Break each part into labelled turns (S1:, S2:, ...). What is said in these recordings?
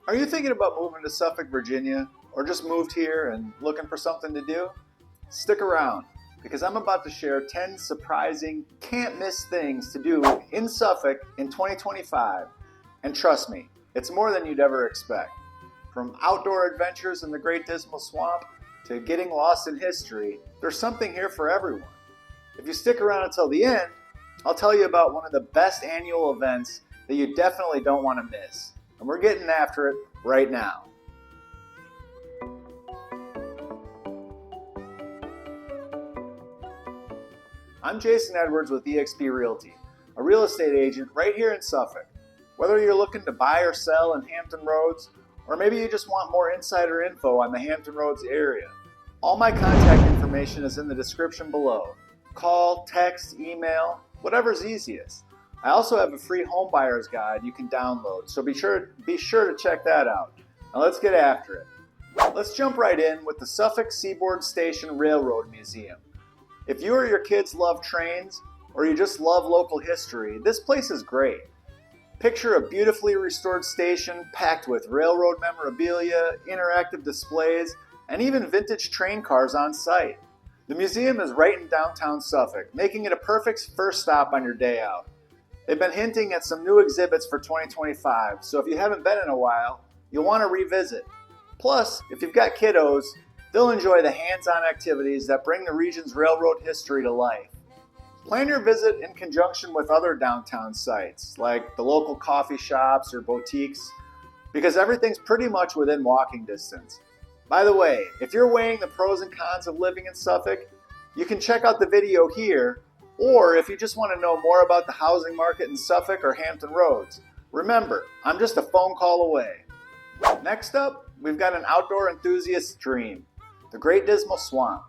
S1: Are you thinking about moving to Suffolk, Virginia, or just moved here and looking for something to do? Stick around, because I'm about to share 10 surprising, can't-miss things to do in Suffolk in 2025. And trust me, it's more than you'd ever expect. From outdoor adventures in the Great Dismal Swamp to getting lost in history, there's something here for everyone. If you stick around until the end, I'll tell you about one of the best annual events that you definitely don't want to miss. And we're getting after it right now. I'm Jason Edwards with eXp Realty, a real estate agent right here in Suffolk. Whether you're looking to buy or sell in Hampton Roads, or maybe you just want more insider info on the Hampton Roads area, all my contact information is in the description below. Call, text, email, whatever's easiest. I also have a free home buyer's guide you can download, so be sure to check that out. Now let's get after it. Let's jump right in with the Suffolk Seaboard Station Railroad Museum. If you or your kids love trains, or you just love local history, this place is great. Picture a beautifully restored station packed with railroad memorabilia, interactive displays, and even vintage train cars on site. The museum is right in downtown Suffolk, making it a perfect first stop on your day out. They've been hinting at some new exhibits for 2025, so if you haven't been in a while, you'll want to revisit. Plus, if you've got kiddos, they'll enjoy the hands-on activities that bring the region's railroad history to life. Plan your visit in conjunction with other downtown sites, like the local coffee shops or boutiques, because everything's pretty much within walking distance. By the way, if you're weighing the pros and cons of living in Suffolk, you can check out the video here. Or if you just want to know more about the housing market in Suffolk or Hampton Roads, remember, I'm just a phone call away. Next up, we've got an outdoor enthusiast's dream, the Great Dismal Swamp.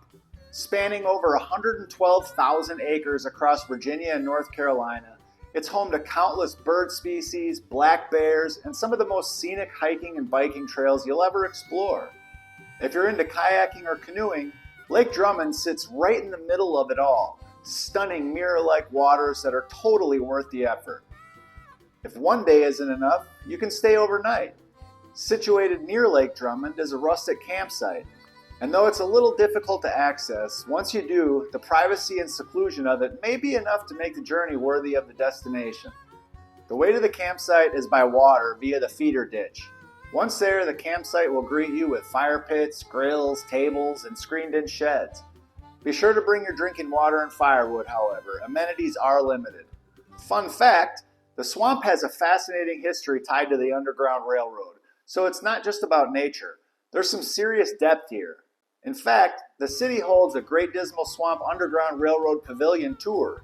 S1: Spanning over 112,000 acres across Virginia and North Carolina, it's home to countless bird species, black bears, and some of the most scenic hiking and biking trails you'll ever explore. If you're into kayaking or canoeing, Lake Drummond sits right in the middle of it all. Stunning mirror-like waters that are totally worth the effort. If one day isn't enough, you can stay overnight. Situated near Lake Drummond is a rustic campsite, and though it's a little difficult to access, once you do, the privacy and seclusion of it may be enough to make the journey worthy of the destination. The way to the campsite is by water via the feeder ditch. Once there, the campsite will greet you with fire pits, grills, tables, and screened-in sheds. Be sure to bring your drinking water and firewood, however. Amenities are limited. Fun fact, the swamp has a fascinating history tied to the Underground Railroad, so it's not just about nature. There's some serious depth here. In fact, the city holds a Great Dismal Swamp Underground Railroad Pavilion tour.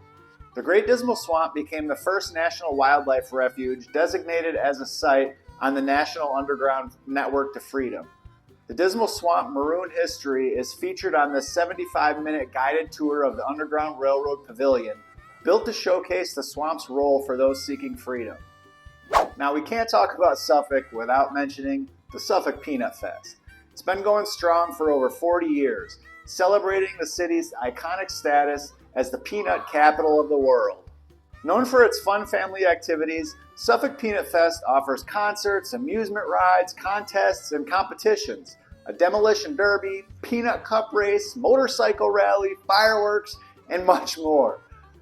S1: The Great Dismal Swamp became the first national wildlife refuge designated as a site on the National Underground Network to Freedom. The Dismal Swamp Maroon history is featured on this 75-minute guided tour of the Underground Railroad Pavilion, built to showcase the swamp's role for those seeking freedom. Now, we can't talk about Suffolk without mentioning the Suffolk Peanut Fest. It's been going strong for over 40 years, celebrating the city's iconic status as the peanut capital of the world. Known for its fun family activities, Suffolk Peanut Fest offers concerts, amusement rides, contests, and competitions, a demolition derby, peanut cup race, motorcycle rally, fireworks, and much more.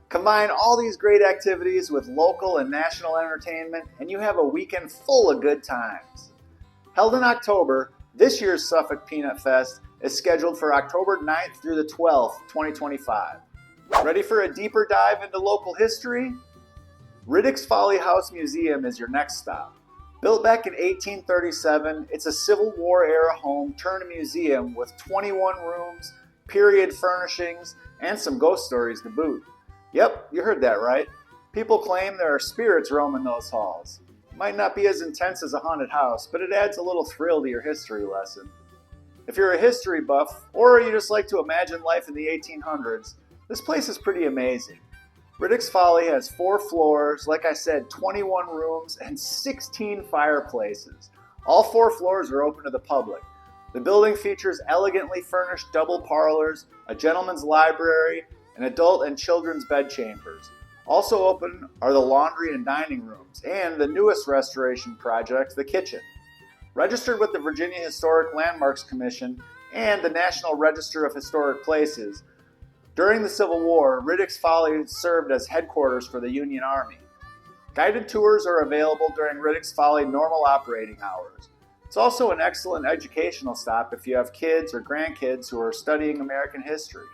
S1: Combine all these great activities with local and national entertainment, and you have a weekend full of good times. Held in October, this year's Suffolk Peanut Fest is scheduled for October 9th through the 12th, 2025. Ready for a deeper dive into local history? Riddick's Folly House Museum is your next stop. Built back in 1837, it's a Civil War era home turned museum with 21 rooms, period furnishings, and some ghost stories to boot. Yep, you heard that right. People claim there are spirits roaming those halls. Might not be as intense as a haunted house, but it adds a little thrill to your history lesson. If you're a history buff, or you just like to imagine life in the 1800s, this place is pretty amazing. Riddick's Folly has 4 floors, like I said, 21 rooms, and 16 fireplaces. All 4 floors are open to the public. The building features elegantly furnished double parlors, a gentleman's library, and adult and children's bedchambers. Also open are the laundry and dining rooms, and the newest restoration project, the kitchen. Registered with the Virginia Historic Landmarks Commission and the National Register of Historic Places, during the Civil War, Riddick's Folly served as headquarters for the Union Army. Guided tours are available during Riddick's Folly normal operating hours. It's also an excellent educational stop if you have kids or grandkids who are studying American history.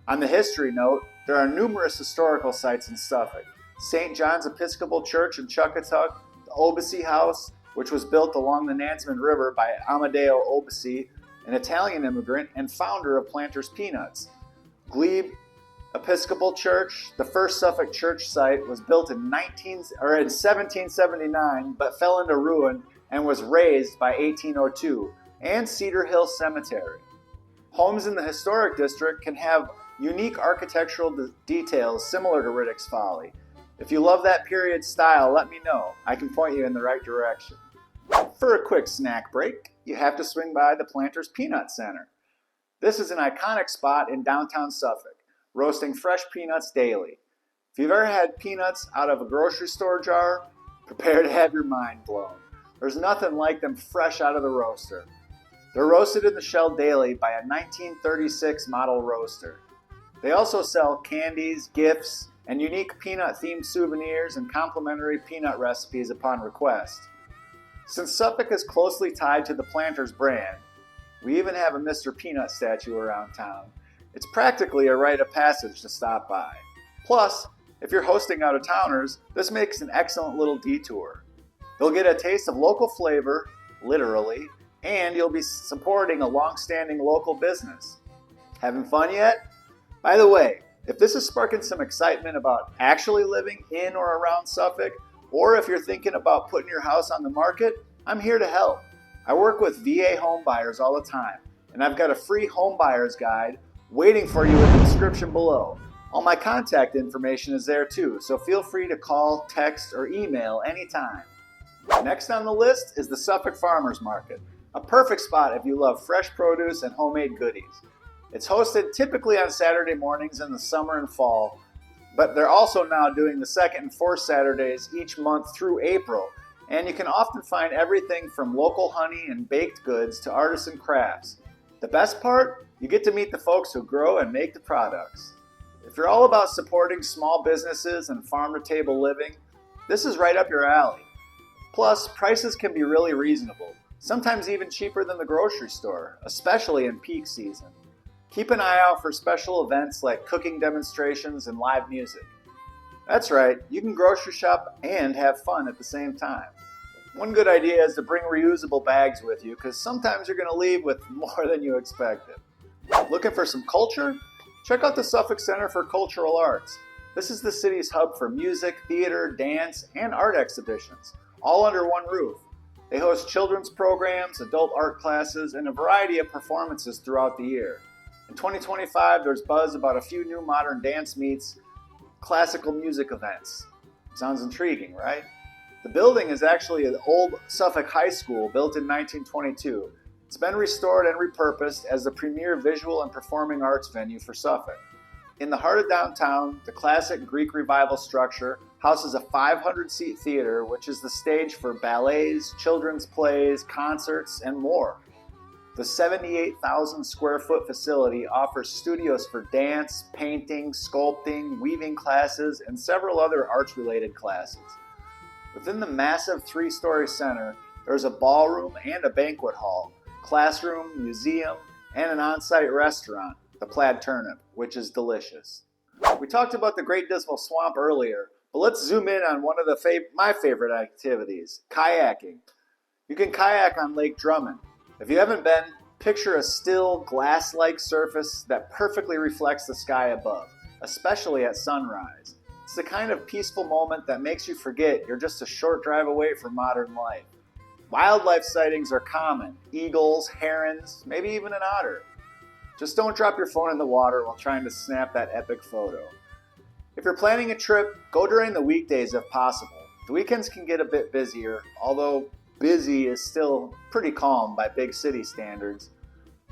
S1: On the history note, there are numerous historical sites in Suffolk. St. John's Episcopal Church in Chuckatuck, the Obici House, which was built along the Nansemond River by Amadeo Obici, an Italian immigrant and founder of Planters Peanuts. Glebe Episcopal Church, the first Suffolk church site, was built in 1779 but fell into ruin and was razed by 1802, and Cedar Hill Cemetery. Homes in the historic district can have unique architectural details similar to Riddick's Folly. If you love that period style, let me know. I can point you in the right direction. For a quick snack break, you have to swing by the Planters Peanut Center. This is an iconic spot in downtown Suffolk, roasting fresh peanuts daily. If you've ever had peanuts out of a grocery store jar, prepare to have your mind blown. There's nothing like them fresh out of the roaster. They're roasted in the shell daily by a 1936 model roaster. They also sell candies, gifts, and unique peanut-themed souvenirs and complimentary peanut recipes upon request. Since Suffolk is closely tied to the Planters brand, we even have a Mr. Peanut statue around town. It's practically a rite of passage to stop by. Plus, if you're hosting out-of-towners, this makes an excellent little detour. You'll get a taste of local flavor, literally, and you'll be supporting a long-standing local business. Having fun yet? By the way, if this is sparking some excitement about actually living in or around Suffolk, or if you're thinking about putting your house on the market, I'm here to help. I work with VA home buyers all the time, and I've got a free home buyer's guide waiting for you in the description below. All my contact information is there too, so feel free to call, text, or email anytime. Next on the list is the Suffolk Farmers Market, a perfect spot if you love fresh produce and homemade goodies. It's hosted typically on Saturday mornings in the summer and fall, but they're also now doing the second and fourth Saturdays each month through April, and you can often find everything from local honey and baked goods to artisan crafts. The best part? You get to meet the folks who grow and make the products. If you're all about supporting small businesses and farm-to-table living, this is right up your alley. Plus, prices can be really reasonable, sometimes even cheaper than the grocery store, especially in peak season. Keep an eye out for special events like cooking demonstrations and live music. That's right, you can grocery shop and have fun at the same time. One good idea is to bring reusable bags with you, because sometimes you're going to leave with more than you expected. Looking for some culture? Check out the Suffolk Center for Cultural Arts. This is the city's hub for music, theater, dance, and art exhibitions, all under one roof. They host children's programs, adult art classes, and a variety of performances throughout the year. In 2025, there's buzz about a few new modern dance meets, classical music events. Sounds intriguing, right? The building is actually an old Suffolk high school built in 1922. It's been restored and repurposed as the premier visual and performing arts venue for Suffolk. In the heart of downtown, the classic Greek Revival structure houses a 500-seat theater, which is the stage for ballets, children's plays, concerts, and more. The 78,000 square foot facility offers studios for dance, painting, sculpting, weaving classes, and several other arts-related classes. Within the massive 3-story center, there's a ballroom and a banquet hall, classroom, museum, and an on-site restaurant, the Plaid Turnip, which is delicious. We talked about the Great Dismal Swamp earlier, but let's zoom in on one of my favorite activities, kayaking. You can kayak on Lake Drummond. If you haven't been, picture a still, glass-like surface that perfectly reflects the sky above, especially at sunrise. It's the kind of peaceful moment that makes you forget you're just a short drive away from modern life. Wildlife sightings are common: eagles, herons, maybe even an otter. Just don't drop your phone in the water while trying to snap that epic photo. If you're planning a trip, go during the weekdays if possible. The weekends can get a bit busier, although busy is still pretty calm by big city standards.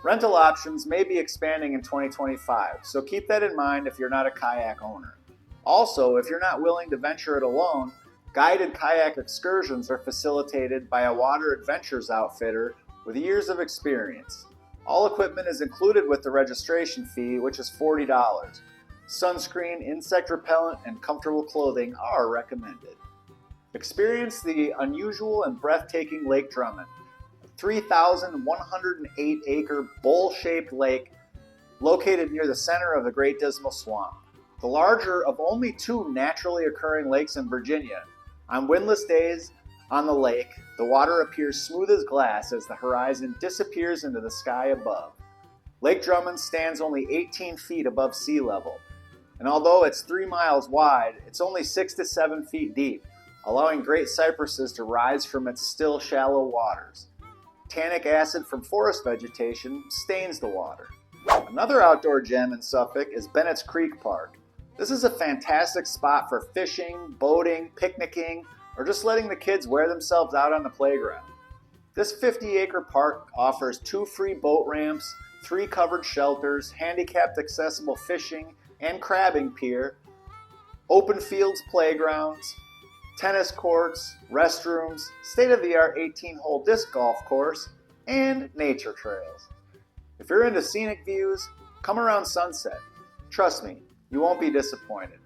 S1: Rental options may be expanding in 2025, so keep that in mind if you're not a kayak owner. Also, if you're not willing to venture it alone, Guided kayak excursions are facilitated by a water adventures outfitter with years of experience. All equipment is included with the registration fee, which is $40. Sunscreen, insect repellent, and comfortable clothing are recommended. Experience the unusual and breathtaking Lake Drummond, a 3,108-acre bowl-shaped lake located near the center of the Great Dismal Swamp. The larger of only two naturally occurring lakes in Virginia. On windless days on the lake, the water appears smooth as glass as the horizon disappears into the sky above. Lake Drummond stands only 18 feet above sea level, and although it's 3 miles wide, it's only 6 to 7 feet deep, allowing great cypresses to rise from its still shallow waters. Tannic acid from forest vegetation stains the water. Another outdoor gem in Suffolk is Bennett's Creek Park. This is a fantastic spot for fishing, boating, picnicking, or just letting the kids wear themselves out on the playground. This 50-acre park offers 2 free boat ramps, 3 covered shelters, handicapped accessible fishing and crabbing pier, open fields playgrounds, tennis courts, restrooms, state-of-the-art 18-hole disc golf course, and nature trails. If you're into scenic views, come around sunset. Trust me, you won't be disappointed.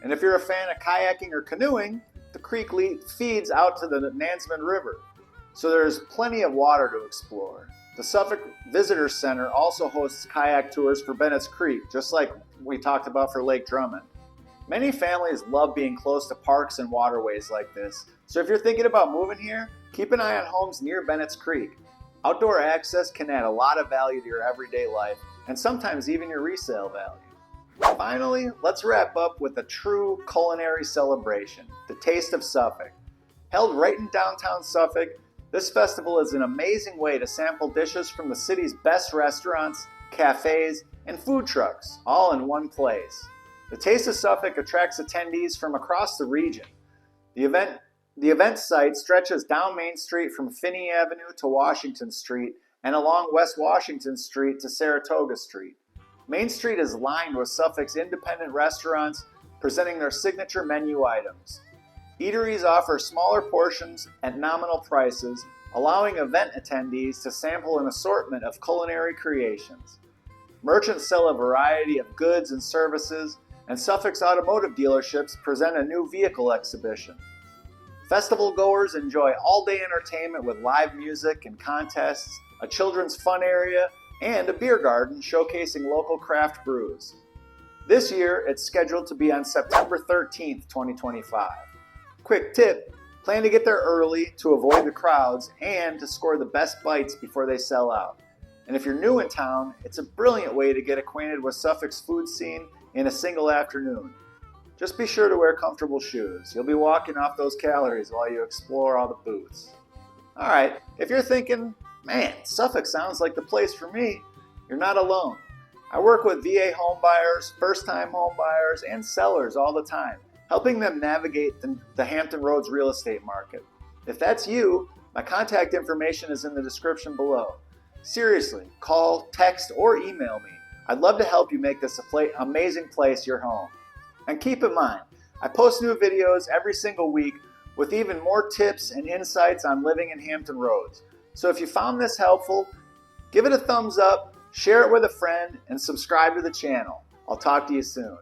S1: And if you're a fan of kayaking or canoeing, the creek feeds out to the Nansemond River, so there's plenty of water to explore. The Suffolk Visitor Center also hosts kayak tours for Bennett's Creek, just like we talked about for Lake Drummond. Many families love being close to parks and waterways like this, so if you're thinking about moving here, keep an eye on homes near Bennett's Creek. Outdoor access can add a lot of value to your everyday life, and sometimes even your resale value. Finally, let's wrap up with a true culinary celebration, the Taste of Suffolk. Held right in downtown Suffolk, this festival is an amazing way to sample dishes from the city's best restaurants, cafes, and food trucks, all in one place. The Taste of Suffolk attracts attendees from across the region. The event site stretches down Main Street from Finney Avenue to Washington Street and along West Washington Street to Saratoga Street. Main Street is lined with Suffolk's independent restaurants presenting their signature menu items. Eateries offer smaller portions at nominal prices, allowing event attendees to sample an assortment of culinary creations. Merchants sell a variety of goods and services, and Suffolk's automotive dealerships present a new vehicle exhibition. Festival goers enjoy all-day entertainment with live music and contests, a children's fun area, and a beer garden showcasing local craft brews. This year, it's scheduled to be on September 13th, 2025. Quick tip, plan to get there early to avoid the crowds and to score the best bites before they sell out. And if you're new in town, it's a brilliant way to get acquainted with Suffolk's food scene in a single afternoon. Just be sure to wear comfortable shoes. You'll be walking off those calories while you explore all the booths. Alright, if you're thinking, man, Suffolk sounds like the place for me, you're not alone. I work with VA homebuyers, first-time homebuyers, and sellers all the time, helping them navigate the Hampton Roads real estate market. If that's you, my contact information is in the description below. Seriously, call, text, or email me. I'd love to help you make this amazing place your home. And keep in mind, I post new videos every single week with even more tips and insights on living in Hampton Roads. So if you found this helpful, give it a thumbs up, share it with a friend, and subscribe to the channel. I'll talk to you soon.